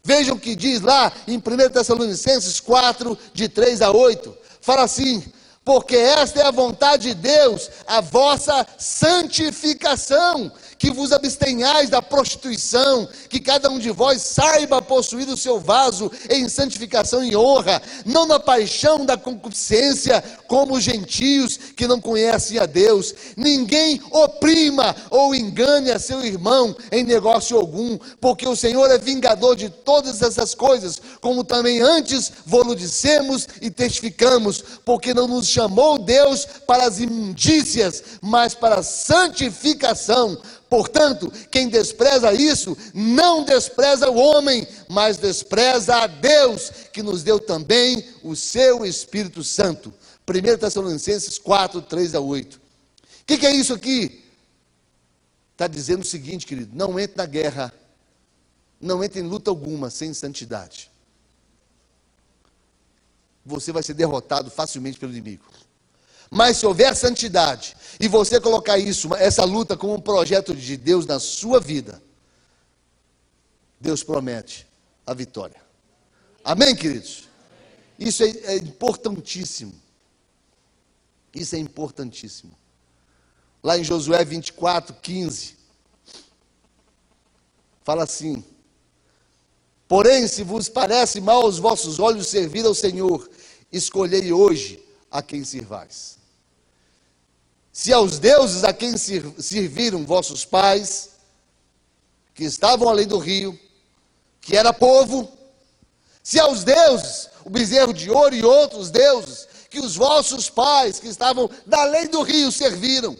Vejam o que diz lá em 1 Tessalonicenses 4, de 3 a 8. Fala assim: porque esta é a vontade de Deus, a vossa santificação, que vos abstenhais da prostituição, que cada um de vós saiba possuir o seu vaso em santificação e honra, não na paixão da concupiscência, como os gentios que não conhecem a Deus. Ninguém oprima ou engane a seu irmão em negócio algum, porque o Senhor é vingador de todas essas coisas, como também antes vos dissemos e testificamos, porque não nos chamou Deus para as imundícias, mas para a santificação. Portanto, quem despreza isso, não despreza o homem, mas despreza a Deus, que nos deu também o seu Espírito Santo. 1 Tessalonicenses 4, 3 a 8. O que é isso aqui? Está dizendo o seguinte, querido: não entre na guerra, não entre em luta alguma sem santidade. Você vai ser derrotado facilmente pelo inimigo. Mas se houver santidade, e você colocar essa luta como um projeto de Deus na sua vida, Deus promete a vitória. Amém, queridos? Isso é importantíssimo. Isso é importantíssimo. Lá em Josué 24, 15, fala assim: porém, se vos parece mal aos vossos olhos servir ao Senhor, escolhei hoje a quem sirvais. Se aos deuses a quem serviram vossos pais, que estavam além do rio, que era povo, se aos deuses, o bezerro de ouro e outros deuses, que os vossos pais, que estavam além do rio, serviram,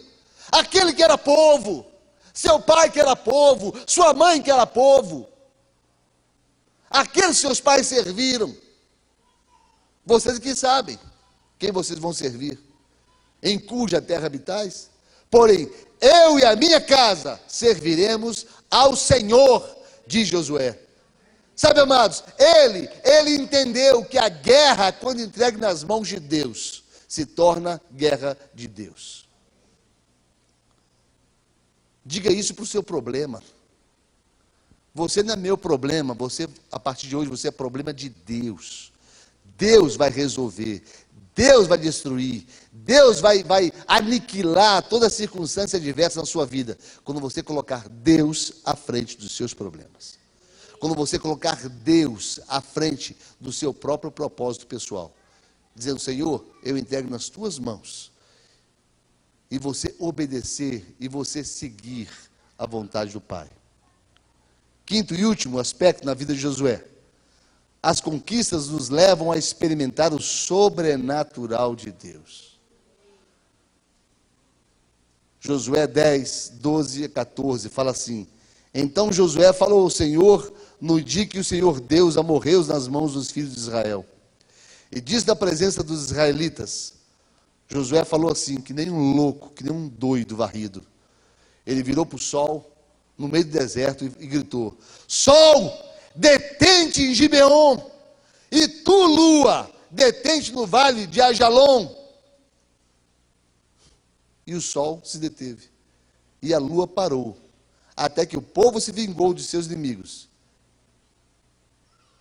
aquele que era povo, seu pai que era povo, sua mãe que era povo, aqueles seus pais serviram, vocês que sabem quem vocês vão servir, em cuja terra habitais. Porém, eu e a minha casa serviremos ao Senhor, diz Josué. Sabe, amados, ele entendeu que a guerra, quando entregue nas mãos de Deus, se torna guerra de Deus. Diga isso para o seu problema. Você não é meu problema, você, a partir de hoje, você é problema de Deus. Deus vai resolver, Deus vai destruir, Deus vai aniquilar toda circunstância adversa na sua vida, quando você colocar Deus à frente dos seus problemas. Quando você colocar Deus à frente do seu próprio propósito pessoal, dizendo: Senhor, eu entrego nas tuas mãos, e você obedecer, e você seguir a vontade do Pai. Quinto e último aspecto na vida de Josué: as conquistas nos levam a experimentar o sobrenatural de Deus. Josué 10, 12 a 14, fala assim: então Josué falou ao Senhor no dia que o Senhor Deus amorreu nas mãos dos filhos de Israel. E disse na presença dos israelitas, Josué falou assim, que nem um louco, que nem um doido varrido. Ele virou para o sol, no meio do deserto, e gritou: sol, detente em Gibeon, e tu, lua, detente no vale de Ajalon. E o sol se deteve, e a lua parou, até que o povo se vingou de seus inimigos.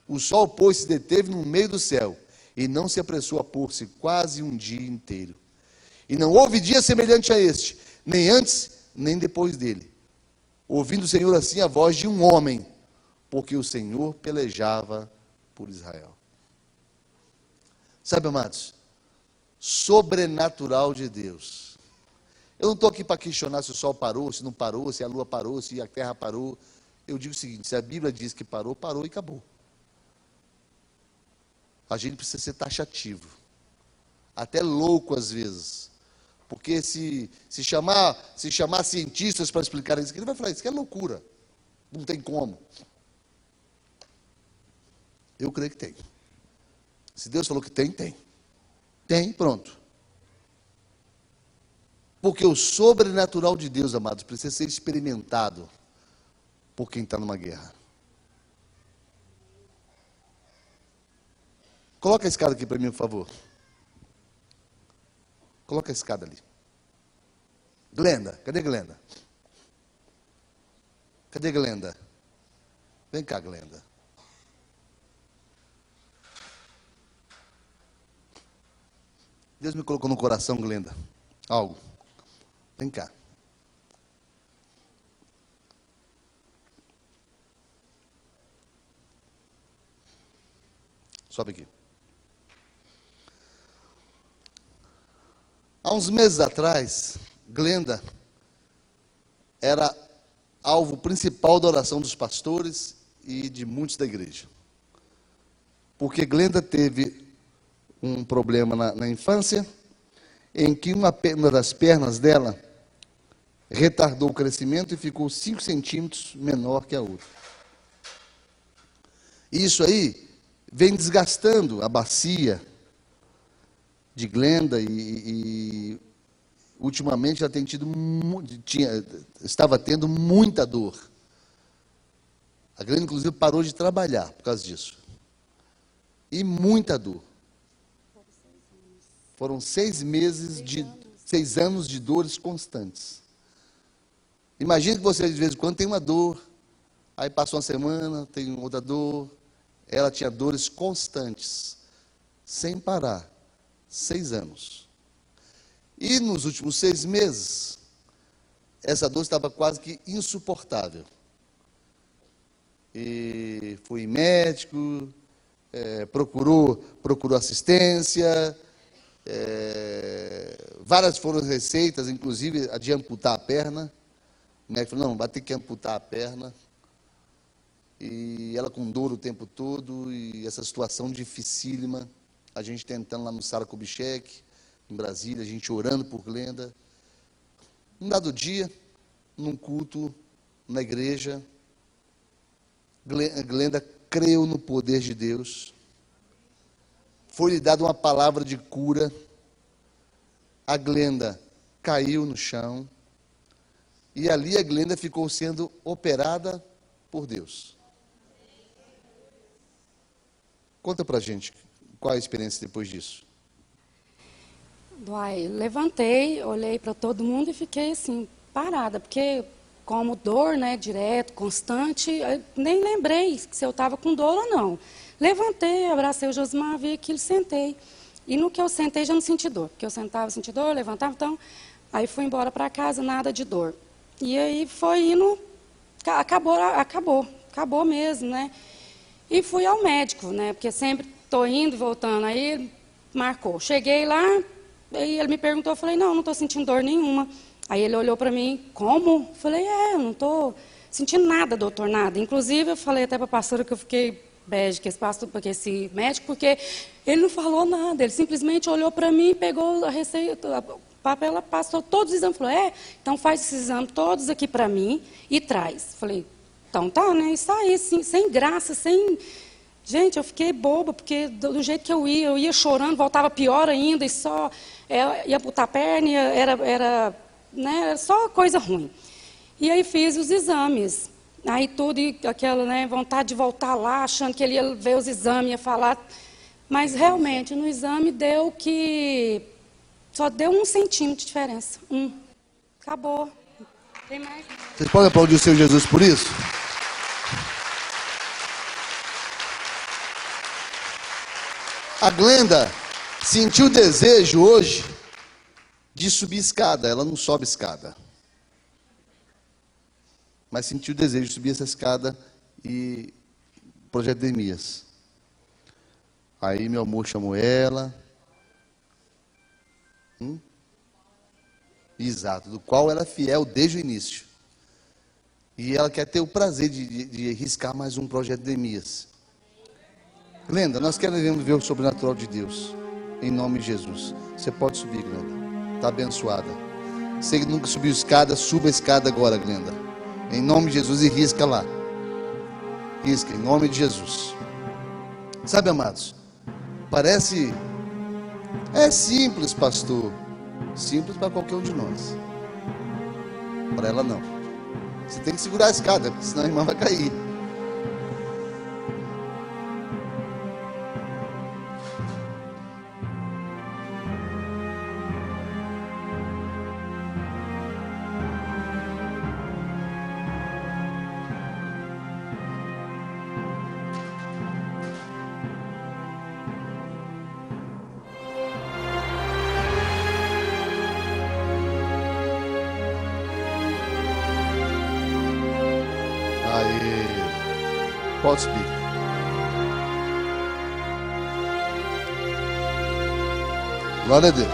O sol, pois, se deteve no meio do céu, e não se apressou a pôr-se quase um dia inteiro. E não houve dia semelhante a este, nem antes, nem depois dele. Ouvindo o Senhor assim a voz de um homem, porque o Senhor pelejava por Israel. Sabe, amados, sobrenatural de Deus. Eu não estou aqui para questionar se o sol parou, se não parou, se a lua parou, se a terra parou. Eu digo o seguinte: se a Bíblia diz que parou, parou e acabou. A gente precisa ser taxativo, até louco às vezes, porque se chamar cientistas para explicar isso, ele vai falar: isso que é loucura, não tem como. Eu creio que tem. Se Deus falou que tem, tem. Tem, pronto. Porque o sobrenatural de Deus, amados, precisa ser experimentado por quem está numa guerra. Coloca a escada aqui para mim, por favor. Coloca a escada ali. Glenda, cadê Glenda? Cadê Glenda? Vem cá, Glenda. Deus me colocou no coração, Glenda, algo. Vem cá. Sobe aqui. Há uns meses atrás, Glenda era alvo principal da oração dos pastores e de muitos da igreja. Porque Glenda teve um problema na infância, em que uma das pernas dela retardou o crescimento e ficou 5 centímetros menor que a outra. Isso aí vem desgastando a bacia de Glenda e ultimamente ela tem estava tendo muita dor. A Glenda, inclusive, parou de trabalhar por causa disso. E muita dor. Foram 6 anos de dores constantes. Imagine que você, de vez em quando, tem uma dor, aí passa uma semana, tem outra dor. Ela tinha dores constantes. sem parar, 6 anos. E nos últimos 6 meses, essa dor estava quase que insuportável. E fui médico, procurou assistência, várias foram as receitas, inclusive a de amputar a perna. O médico falou, não, vai ter que amputar a perna. E ela com dor o tempo todo, e essa situação dificílima, a gente tentando lá no Sara Kubitschek, em Brasília, a gente orando por Glenda. Um dado dia, num culto na igreja, Glenda creu no poder de Deus, foi-lhe dada uma palavra de cura, a Glenda caiu no chão, e ali a Glenda ficou sendo operada por Deus. Conta pra gente, qual a experiência depois disso? Uai, levantei, olhei para todo mundo e fiquei assim, parada, porque como dor, né, direto, constante, eu nem lembrei se eu estava com dor ou não. Levantei, abracei o Josimar, vi aquilo, sentei. E no que eu sentei já não senti dor, porque eu sentava, senti dor, levantava, então, aí fui embora para casa, nada de dor. E aí foi indo, acabou mesmo, né? E fui ao médico, né, porque sempre estou indo e voltando, aí ele marcou. Cheguei lá, aí ele me perguntou, eu falei, não estou sentindo dor nenhuma. Aí ele olhou para mim, como? Eu falei, eu não estou sentindo nada, doutor, nada. Inclusive, eu falei até para a pastora que eu fiquei bege com esse médico, porque ele não falou nada, ele simplesmente olhou para mim, pegou a receita, o papel, ela passou todos os exames, falou, então faz esses exames todos aqui para mim e traz. Falei, então tá, né, e saí assim, sem graça, sem... Gente, eu fiquei boba, porque do jeito que eu ia chorando, voltava pior ainda, e só ia botar a perna, era só coisa ruim. E aí fiz os exames. Aí tudo, e aquela, né, vontade de voltar lá, achando que ele ia ver os exames, ia falar. Mas realmente, no exame deu que... Só deu 1 centímetro de diferença. Acabou. Tem mais? Vocês podem aplaudir o Senhor Jesus por isso? A Glenda sentiu o desejo hoje de subir escada. Ela não sobe escada. Mas sentiu o desejo de subir essa escada e projeto de Neemias. Aí meu amor chamou ela. Exato, do qual ela é fiel desde o início. E ela quer ter o prazer de riscar mais um projeto de Neemias. Glenda, nós queremos ver o sobrenatural de Deus. Em nome de Jesus. Você pode subir, Glenda. Está abençoada. Você que nunca subiu escada, suba a escada agora, Glenda. Em nome de Jesus, e risca lá. Risca, em nome de Jesus. Sabe, amados, parece... É simples, pastor. Simples para qualquer um de nós. Para ela não. Você tem que segurar a escada, senão a irmã vai cair. Pode subir. Glória a Deus.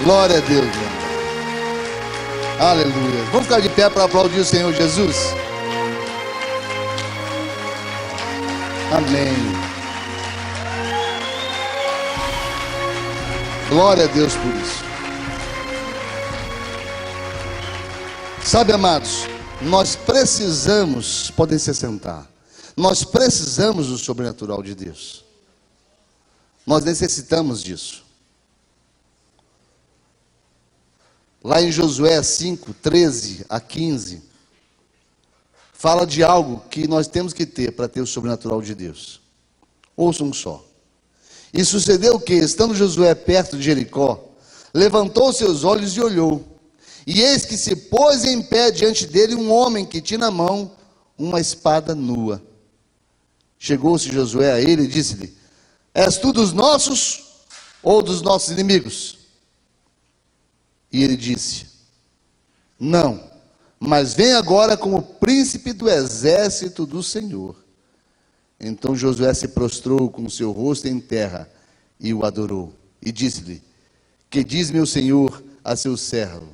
Glória a Deus. Aleluia. Vamos ficar de pé para aplaudir o Senhor Jesus? Amém. Glória a Deus por isso. Sabe, amados, nós precisamos, podem se sentar, nós precisamos do sobrenatural de Deus. Nós necessitamos disso. Lá em Josué 5, 13 a 15, fala de algo que nós temos que ter para ter o sobrenatural de Deus. Ouçam só. E sucedeu que, estando Josué perto de Jericó, levantou seus olhos e olhou. E eis que se pôs em pé diante dele um homem que tinha na mão uma espada nua. Chegou-se Josué a ele e disse-lhe: És tu dos nossos ou dos nossos inimigos? E ele disse: Não, mas vem agora como príncipe do exército do Senhor. Então Josué se prostrou com o seu rosto em terra e o adorou. E disse-lhe: Que diz meu senhor a seu servo?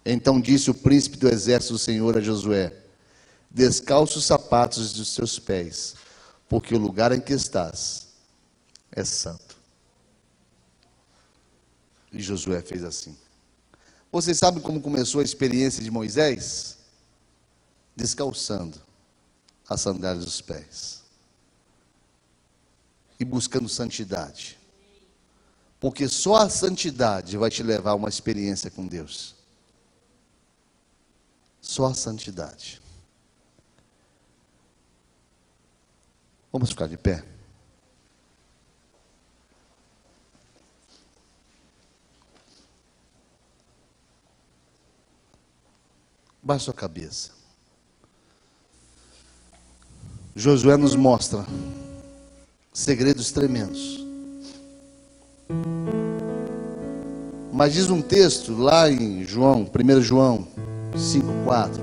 Então disse o príncipe do exército do Senhor a Josué: Descalça os sapatos dos seus pés, porque o lugar em que estás é santo. E Josué fez assim. Vocês sabem como começou a experiência de Moisés? Descalçando as sandálias dos pés e buscando santidade, porque só a santidade vai te levar a uma experiência com Deus. Só a santidade. Vamos ficar de pé? Baixe sua cabeça. Josué nos mostra segredos tremendos. Mas diz um texto lá em João, 1 João 5,4: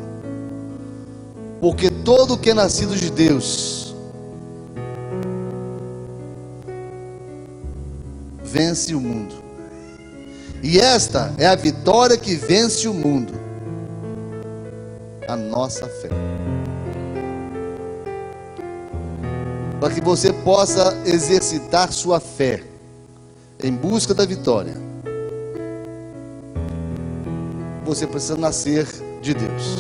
Porque todo que é nascido de Deus vence o mundo. E esta é a vitória que vence o mundo: a nossa fé. Para que você possa exercitar sua fé em busca da vitória, você precisa nascer de Deus.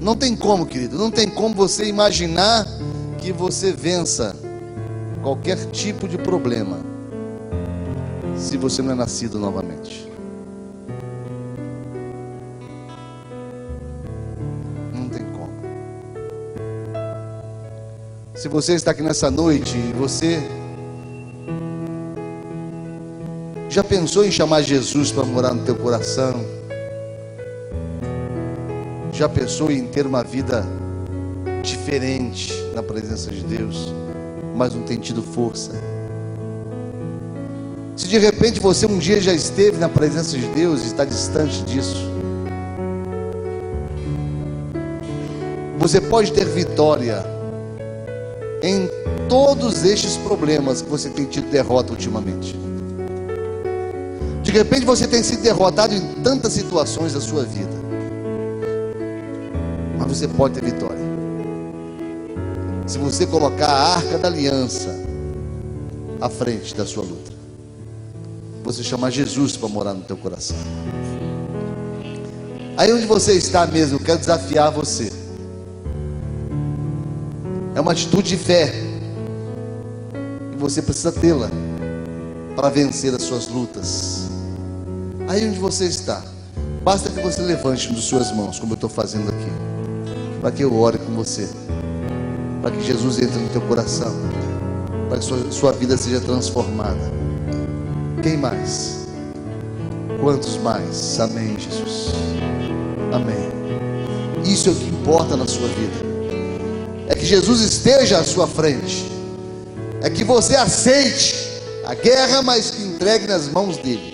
Não tem como, querido, não tem como você imaginar que você vença qualquer tipo de problema se você não é nascido novamente. Não tem como. Se você está aqui nessa noite e você já pensou em chamar Jesus para morar no teu coração? Já pensou em ter uma vida diferente na presença de Deus, mas não tem tido força? Se de repente você um dia já esteve na presença de Deus e está distante disso, você pode ter vitória em todos estes problemas que você tem tido derrota ultimamente. De repente você tem sido derrotado em tantas situações da sua vida, mas você pode ter vitória se você colocar a arca da aliança à frente da sua luta. Você chamar Jesus para morar no teu coração. Aí onde você está mesmo, eu quero desafiar você. É uma atitude de fé, e você precisa tê-la para vencer as suas lutas. Aí onde você está, basta que você levante uma de suas mãos, como eu estou fazendo aqui, para que eu ore com você, para que Jesus entre no teu coração, para que sua vida seja transformada. Quem mais? Quantos mais? Amém, Jesus. Amém. Isso é o que importa na sua vida. É que Jesus esteja à sua frente. É que você aceite a guerra, mas que entregue nas mãos dele.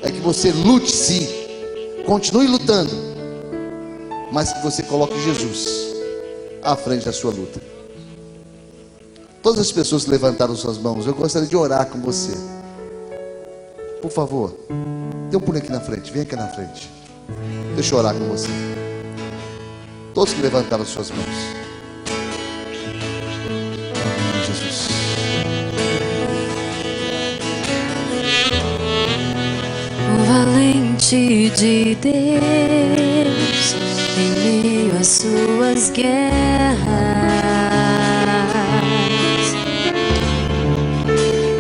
É que você lute sim, continue lutando, mas que você coloque Jesus à frente da sua luta. Todas as pessoas que levantaram suas mãos, eu gostaria de orar com você. Por favor, dê um pulo aqui na frente, vem aqui na frente. Deixa eu orar com você. Todos que levantaram suas mãos. Amém, Jesus. Valente de Deus, em meio às suas guerras,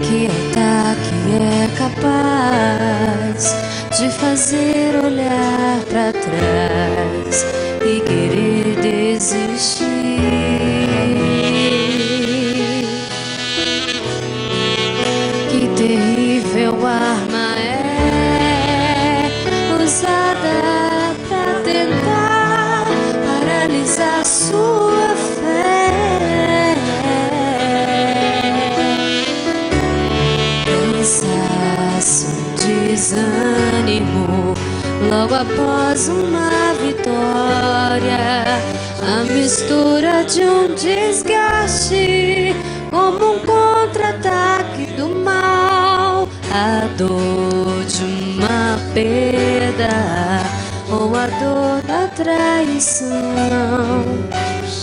que ataque é capaz de fazer olhar para trás e querer desistir. Que terrível arma é tentar paralisar sua fé. Cansaço, desânimo, logo após uma vitória, a mistura de um desgaste, como um contra-ataque do mal, a dor de uma perda, ou a dor da traição,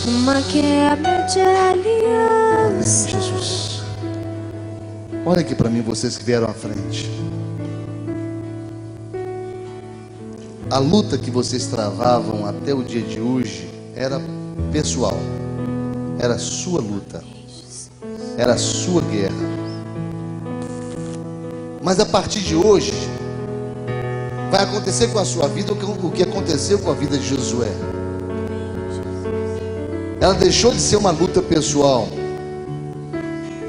uma quebra de aliança. Jesus, olha aqui para mim, vocês que vieram à frente. A luta que vocês travavam até o dia de hoje era pessoal, era sua luta, era sua guerra. Mas a partir de hoje vai acontecer com a sua vida o que aconteceu com a vida de Josué. Ela deixou de ser uma luta pessoal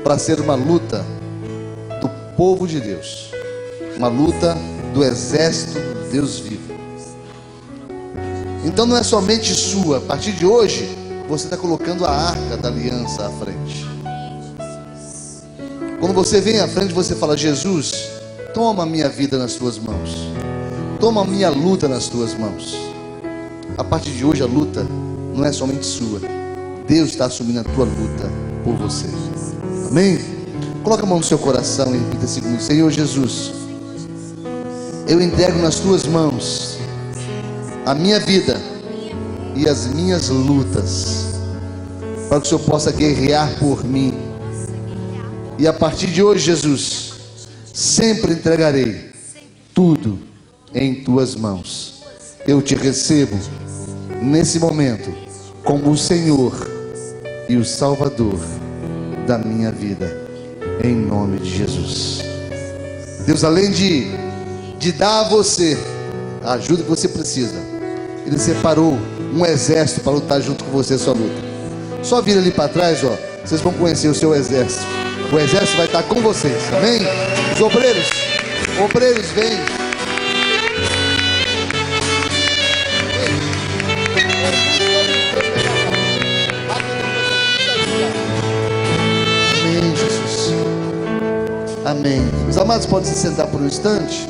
para ser uma luta do povo de Deus, uma luta do exército do Deus vivo. Então não é somente sua. A partir de hoje você está colocando a arca da aliança à frente. Quando você vem à frente, você fala: Jesus, toma a minha vida nas tuas mãos, toma a minha luta nas tuas mãos. A partir de hoje a luta não é somente sua, Deus está assumindo a tua luta por você. Amém? Coloca a mão no seu coração e repita assim: Senhor Jesus, eu entrego nas tuas mãos a minha vida e as minhas lutas, para que o Senhor possa guerrear por mim. E a partir de hoje, Jesus, sempre entregarei tudo em tuas mãos. Eu te recebo nesse momento como o Senhor e o Salvador da minha vida, em nome de Jesus. Deus, além de dar a você a ajuda que você precisa, Ele separou um exército para lutar junto com você a sua luta. Só vira ali para trás, ó, vocês vão conhecer o seu exército. O exército vai estar com vocês, amém? Os obreiros vêm. Amém, Jesus. Amém. Os amados podem se sentar por um instante.